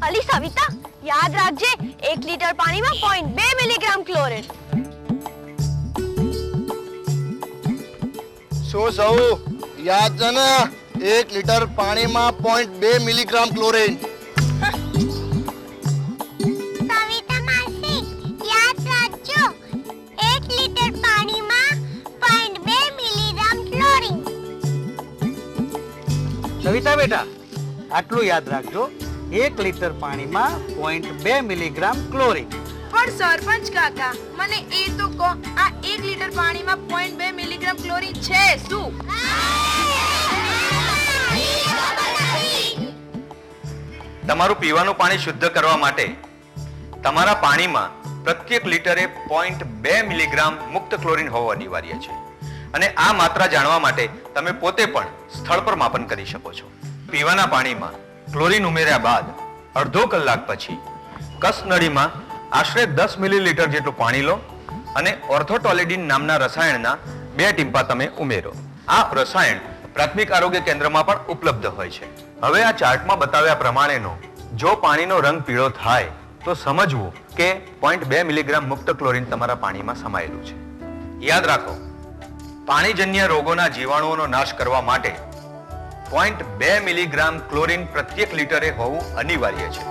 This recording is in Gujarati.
અલી સવિતા, યાદ રાખજે 1 લીટર પાણીમાં 0.2 મિલીગ્રામ ક્લોરીન. શું સૌ યાદ છે ને? 1 લીટર પાણીમાં 0.2 મિલીગ્રામ ક્લોરીન. સવિતા માસી, યાદ રાખજો 1 લીટર પાણીમાં 0.2 મિલીગ્રામ ક્લોરીન. સવિતા બેટા, આટલું યાદ રાખજો, 1 લીટર પાણીમાં 0.2 મિલીગ્રામ ક્લોરીન. પણ સરપંચ કાકા, મને એ તો કહો, આ 1 લીટર પાણીમાં 0.2 મિલીગ્રામ ક્લોરીન છે શું? તમારું પીવાનું પાણી શુદ્ધ કરવા માટે તમારા પાણીમાં પ્રત્યેક લીટરે 0.2 મિલીગ્રામ મુક્ત ક્લોરીન હોવું અનિવાર્ય છે. અને આ માત્રા જાણવા માટે તમે પોતે પણ સ્થળ પર માપન કરી શકો છો. પીવાના પાણીમાં ક્લોરીન ઉમેર્યા બાદ અડધો કલાક પછી કસનળીમાં આશરે 10 મિલીલીટર જેટલું પાણી લો અને ઓર્થોટોલેડિન નામના રસાયણના 2 ટીમ્પા તમે ઉમેરો. આ રસાયણ પ્રાથમિક આરોગ્ય કેન્દ્રમાં પણ ઉપલબ્ધ હોય છે. હવે આ ચાર્ટમાં બતાવ્યા પ્રમાણેનો જો પાણીનો રંગ પીળો થાય તો સમજવું કે 0.2 મિલીગ્રામ મુક્ત ક્લોરીન તમારા પાણીમાં સમાયેલું છે. યાદ રાખો, પાણીજન્ય રોગોના જીવાણુઓનો નાશ કરવા માટે 0.2 મિલીગ્રામ ક્લોરીન પ્રત્યેક લીટરે હોવું અનિવાર્ય છે.